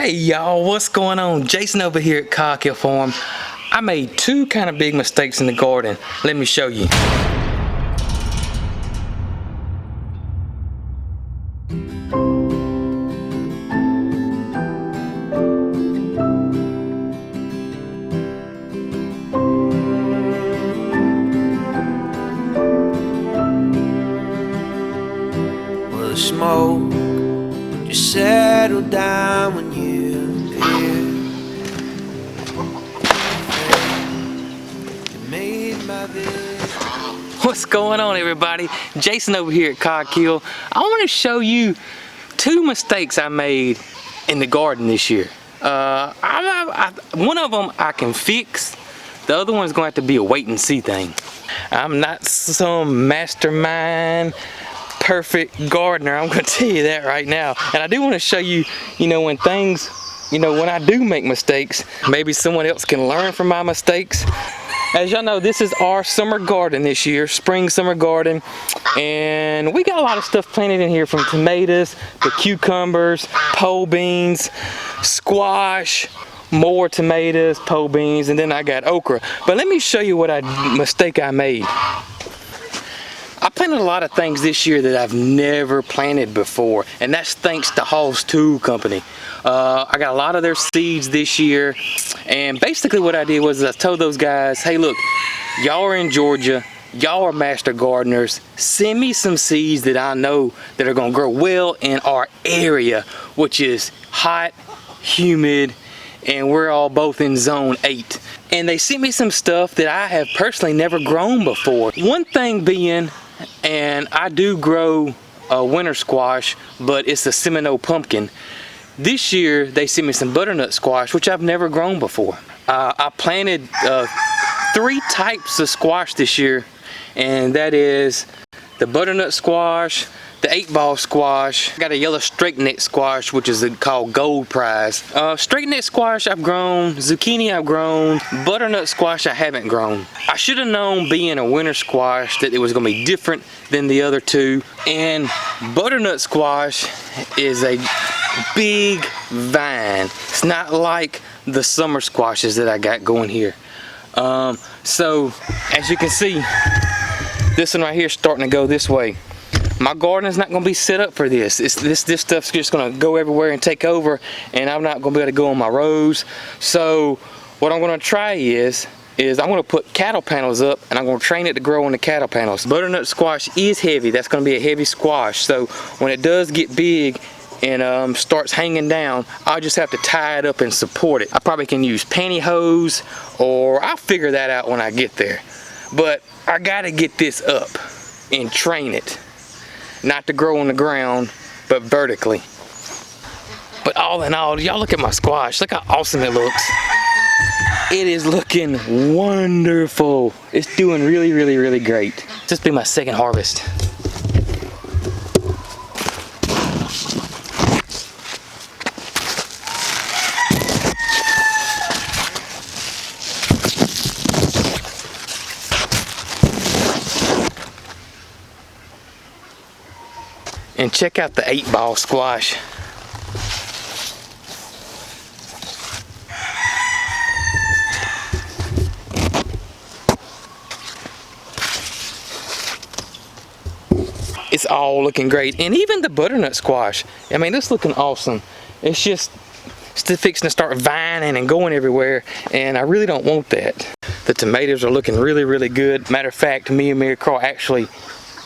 Hey y'all, what's going on? Jason over here at Cog Hill Farm. I made two kind of big mistakes in the garden. Let me show you. Well, the smoke just settled down when you appeared. You made my vision. What's going on, everybody? Jason over here at Cog Hill. I want to show you two mistakes I made in the garden this year. One of them I can fix. The other one's going to have to be a wait and see thing. I'm not some mastermind perfect gardener, I'm going to tell you that right now. And I do want to show you, when things, when I do make mistakes, maybe someone else can learn from my mistakes. As y'all know, this is our summer garden this year, spring summer garden, and we got a lot of stuff planted in here, from tomatoes to cucumbers, pole beans, squash, more tomatoes, pole beans, and then I got okra. But let me show you what mistake I made. I planted a lot of things this year that I've never planted before, and that's thanks to Hall's Tool Company. I got a lot of their seeds this year, and basically what I did was I told those guys, hey look, y'all are in Georgia, y'all are master gardeners, send me some seeds that I know that are going to grow well in our area, which is hot, humid, and we're all both in zone 8. And they sent me some stuff that I have personally never grown before. One thing being, and I do grow a winter squash, but it's a Seminole pumpkin. This year they sent me some butternut squash, which I've never grown before. I planted 3 types of squash this year, and that is the butternut squash, the 8-ball squash. I got a yellow straight neck squash, which is called Gold Prize. Straight neck squash I've grown, zucchini I've grown, butternut squash I haven't grown. I should have known, being a winter squash, that it was going to be different than the other two. And butternut squash is a big vine. It's not like the summer squashes that I got going here. So as you can see, this one right here is starting to go this way. My garden is not going to be set up for this. This stuff's just going to go everywhere and take over, and I'm not going to be able to go on my rows. So what I'm going to try is I'm going to put cattle panels up, and I'm going to train it to grow on the cattle panels. Butternut squash is heavy. That's going to be a heavy squash. So when it does get big and starts hanging down, I'll just have to tie it up and support it. I probably can use pantyhose, or I'll figure that out when I get there. But I got to get this up and train it. Not to grow on the ground, but vertically. But all in all, y'all look at my squash. Look how awesome it looks. It is looking wonderful. It's doing really, really, really great. This will be my second harvest. And check out the 8-ball squash. It's all looking great. And even the butternut squash, I mean, it's looking awesome. It's just still fixing to start vining and going everywhere, and I really don't want that. The tomatoes are looking really, really good. Matter of fact, me and Mary Carl actually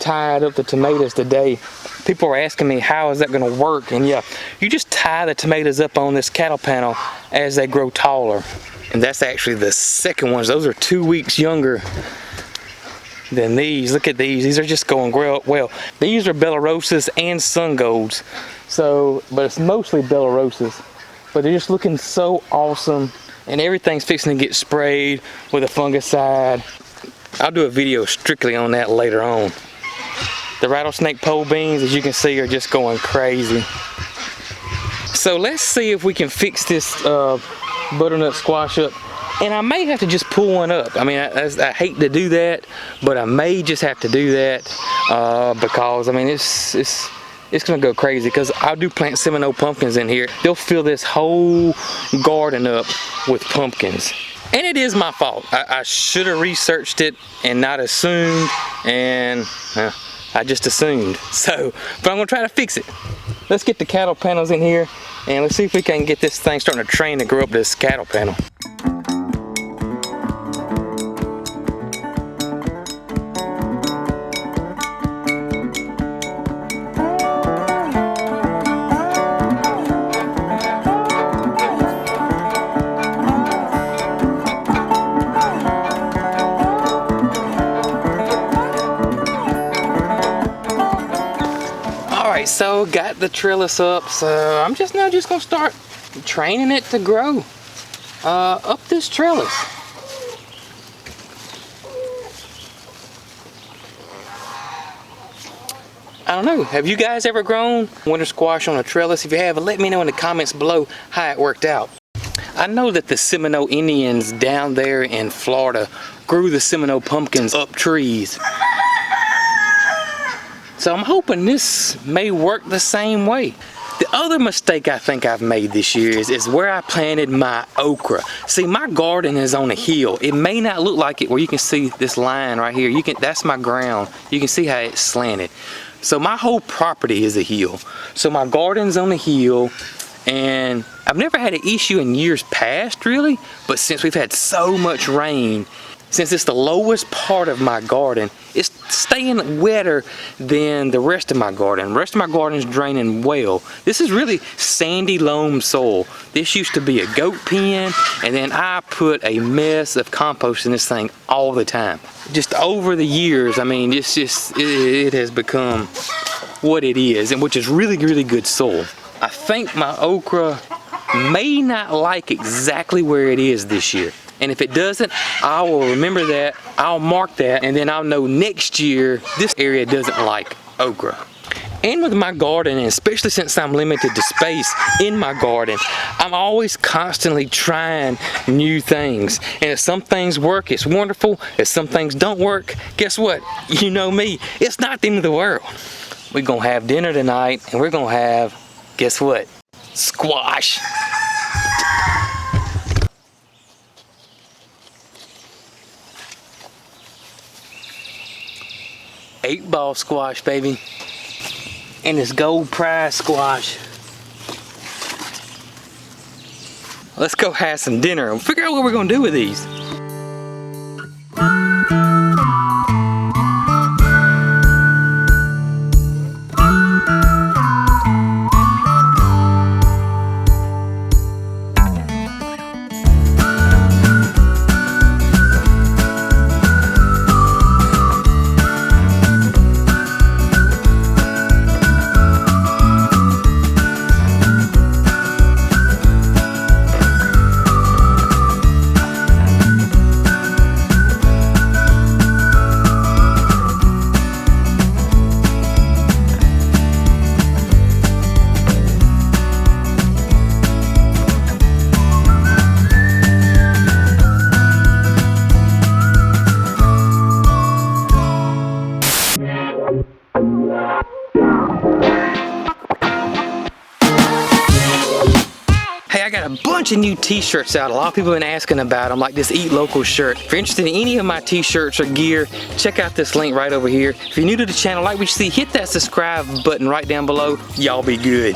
tied up the tomatoes today. People are asking me, how is that going to work? And yeah, you just tie the tomatoes up on this cattle panel as they grow taller. And that's actually the second ones. Those are 2 weeks younger than these. Look at these. These are just going well. These are Belarusas and Sun Golds. So, but it's mostly Belarusas. But they're just looking so awesome. And everything's fixing to get sprayed with a fungicide. I'll do a video strictly on that later on. The rattlesnake pole beans, as you can see, are just going crazy. So let's see if we can fix this butternut squash up. And I may have to just pull one up. I mean, I hate to do that, but I may just have to do that because, I mean, it's it's gonna go crazy because I do plant Seminole pumpkins in here. They'll fill this whole garden up with pumpkins. And it is my fault. I should have researched it and not assumed, and I just assumed. So, but I'm gonna try to fix it. Let's get the cattle panels in here and let's see if we can get this thing starting to train to grow up this cattle panel. Alright, so got the trellis up, so I'm just gonna start training it to grow up this trellis. I don't know, have you guys ever grown winter squash on a trellis? If you have, let me know in the comments below how it worked out. I know that the Seminole Indians down there in Florida grew the Seminole pumpkins up trees. So I'm hoping this may work the same way. The other mistake I think I've made this year is where I planted my okra. See, my garden is on a hill. It may not look like it where you can see this line right here. That's my ground. You can see how it's slanted. So my whole property is a hill. So my garden's on a hill, and I've never had an issue in years past really, but since we've had so much rain, since it's the lowest part of my garden, it's staying wetter than the rest of my garden. The rest of my garden is draining well. This is really sandy loam soil. This used to be a goat pen, and then I put a mess of compost in this thing all the time. Just over the years, I mean, it has become what it is, and which is really, really good soil. I think my okra may not like exactly where it is this year. And if it doesn't, I will remember that, I'll mark that, and then I'll know next year this area doesn't like okra. And with my garden, and especially since I'm limited to space in my garden, I'm always constantly trying new things. And if some things work, it's wonderful. If some things don't work, guess what? You know me, it's not the end of the world. We're gonna have dinner tonight, and we're gonna have, guess what? Squash. 8-ball squash, baby. And this gold prize squash. Let's go have some dinner and figure out what we're gonna do with these. Hey, I got a bunch of new t-shirts out. A lot of people have been asking about them, like this Eat Local shirt. If you're interested in any of my t-shirts or gear, check out this link right over here. If you're new to the channel, like what you see, hit that subscribe button right down below. Y'all be good.